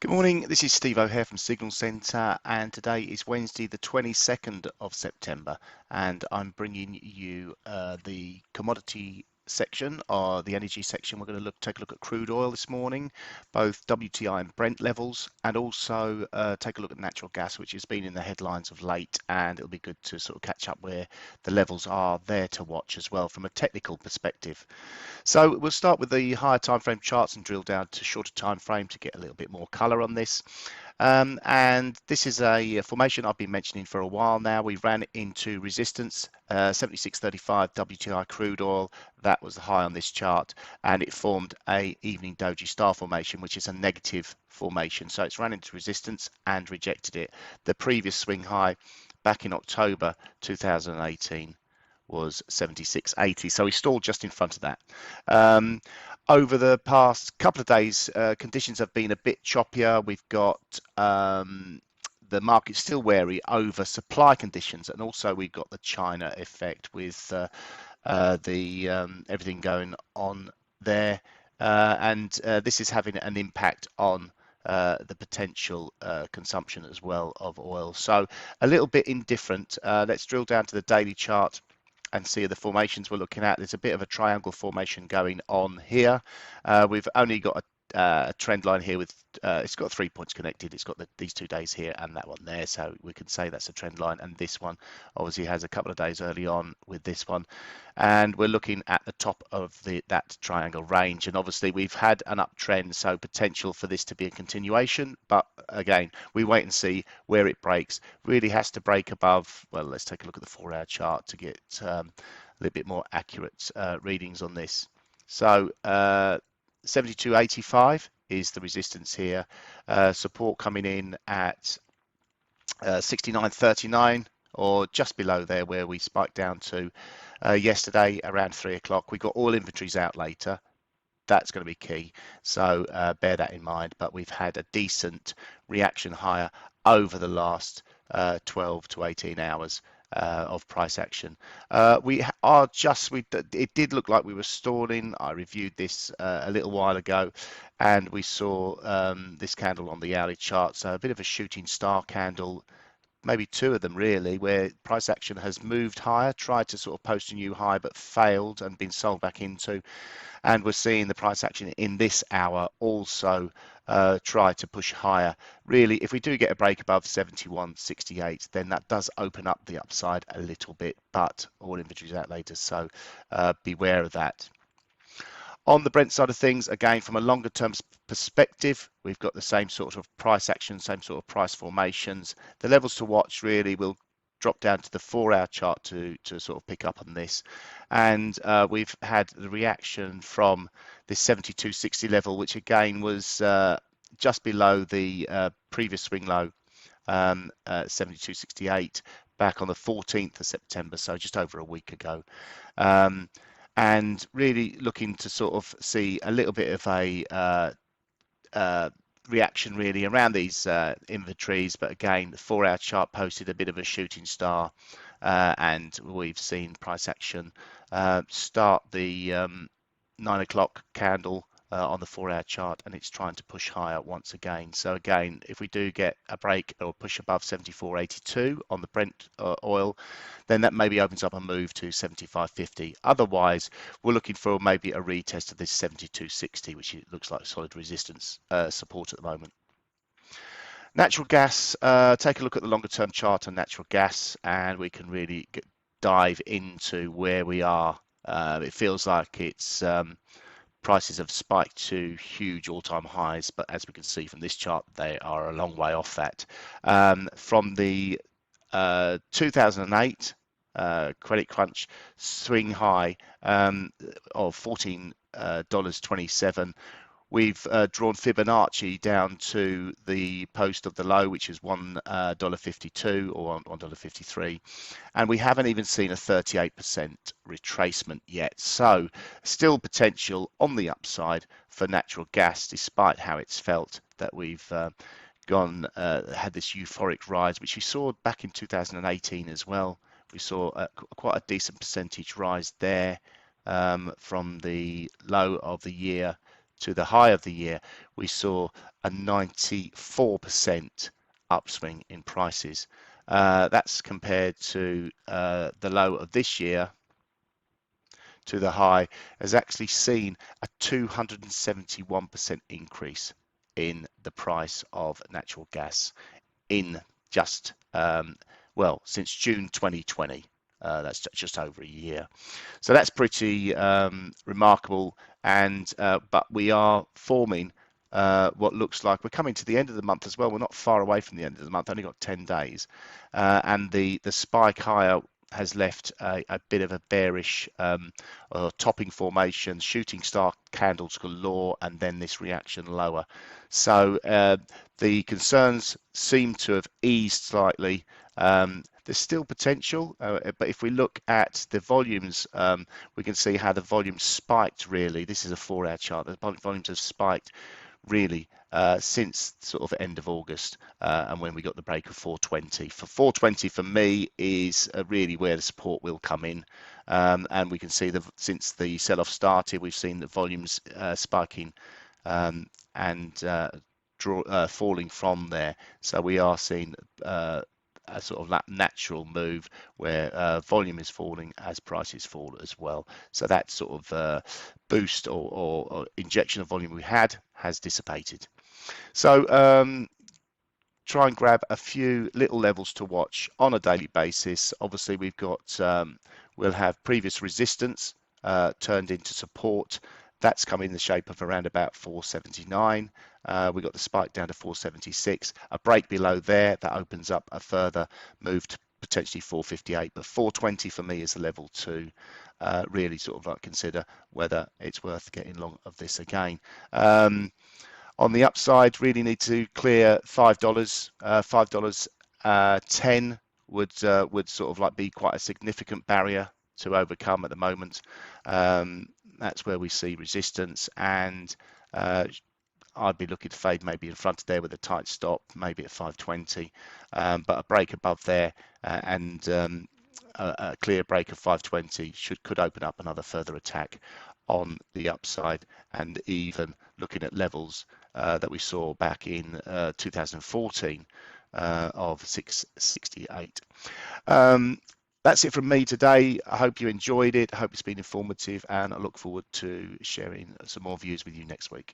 Good morning, this is Steve O'Hare from Signal Centre, and today is Wednesday, the 22nd of September, and I'm bringing you the commodity section, or the energy section. We're going to take a look at crude oil this morning, both WTI and Brent levels, and also take a look at natural gas, which has been in the headlines of late, and it'll be good to sort of catch up where the levels are there to watch as well from a technical perspective. So we'll start with the higher time frame charts and drill down to shorter time frame to get a little bit more color on this. And this is a formation I've been mentioning for a while now. We ran into resistance, 76.35 WTI crude oil. That was the high on this chart, and it formed a evening doji star formation, which is a negative formation. So it's ran into resistance and rejected it. The previous swing high back in October 2018 was 76.80, so we stalled just in front of that. Over the past couple of days, conditions have been a bit choppier. We've got the market still wary over supply conditions, and also we've got the China effect with everything going on there, and this is having an impact on the potential consumption as well of oil. So a little bit indifferent. Let's drill down to the daily chart and see the formations we're looking at. There's a bit of a triangle formation going on here. We've only got a trend line here with it's got 3 points connected. It's got these 2 days here and that one there, so we can say that's a trend line. And this one obviously has a couple of days early on with this one, and we're looking at the top of that triangle range. And obviously we've had an uptrend, so potential for this to be a continuation, but again, we wait and see where it breaks. Really has to break above, well, let's take a look at the 4-hour chart to get a little bit more accurate readings on this. So 72.85 is the resistance here. Support coming in at 69.39, or just below there where we spiked down to yesterday around 3 o'clock. We got all inventories out later. That's going to be key, so bear that in mind. But we've had a decent reaction higher over the last 12 to 18 hours of price action. It did look like we were stalling. I reviewed this a little while ago, and we saw this candle on the hourly chart, so a bit of a shooting star candle, maybe 2 of them really, where price action has moved higher, tried to sort of post a new high but failed and been sold back into. And we're seeing the price action in this hour also try to push higher. Really, if we do get a break above 71.68, then that does open up the upside a little bit, but all inventories out later, so beware of that. On the Brent side of things, again, from a longer term perspective, we've got the same sort of price action, same sort of price formations. The levels to watch really will drop down to the 4-hour chart to sort of pick up on this. And we've had the reaction from this 72.60 level, which again was just below the previous swing low, 72.68, back on the 14th of September, so just over a week ago. And really looking to sort of see a little bit of a reaction really around these inventories, but again, the 4-hour chart posted a bit of a shooting star, and we've seen price action start the 9 o'clock candle on the 4-hour chart, and it's trying to push higher once again. So again, if we do get a break or push above 74.82 on the Brent oil, then that maybe opens up a move to 75.50. Otherwise, we're looking for maybe a retest of this 72.60, which looks like solid resistance support at the moment. Natural gas, take a look at the longer term chart on natural gas, and we can really dive into where we are. It feels like it's prices have spiked to huge all-time highs, but as we can see from this chart, they are a long way off that. From the 2008 credit crunch swing high of $14.27, we've drawn Fibonacci down to the post of the low, which is $1.52 or $1.53, and we haven't even seen a 38% retracement yet. So still potential on the upside for natural gas, despite how it's felt that we've had this euphoric rise, which we saw back in 2018 as well. We saw quite a decent percentage rise there from the low of the year to the high of the year, we saw a 94% upswing in prices. That's compared to the low of this year to the high, has actually seen a 271% increase in the price of natural gas in just, well, since June 2020. That's just over a year. So that's pretty remarkable. And but we are forming what looks like we're coming to the end of the month as well. We're not far away from the end of the month, only got 10 days. And the spike higher has left a bit of a bearish topping formation, shooting star candles galore, and then this reaction lower. So the concerns seem to have eased slightly. There's still potential, but if we look at the volumes, we can see how the volumes spiked really. This is a 4-hour chart. The volumes have spiked really since sort of end of August and when we got the break of 420. For 420 for me is really where the support will come in, and we can see that since the sell-off started, we've seen the volumes spiking and falling from there. So we are seeing a sort of natural move where volume is falling as prices fall as well. So that sort of boost or injection of volume we had has dissipated. So try and grab a few little levels to watch on a daily basis. Obviously, we've got we'll have previous resistance turned into support. That's come in the shape of around about 479. We got the spike down to 476. A break below there that opens up a further move to potentially 458. But 420 for me is the level to really sort of like consider whether it's worth getting long of this again. On the upside, really need to clear $5. $5.10 would sort of like be quite a significant barrier to overcome at the moment. That's where we see resistance, and I'd be looking to fade maybe in front of there with a tight stop, maybe at 520, but a break above there and a clear break of 520 could open up another further attack on the upside, and even looking at levels that we saw back in 2014 of 668. That's it from me today. I hope you enjoyed it. I hope it's been informative, and I look forward to sharing some more views with you next week.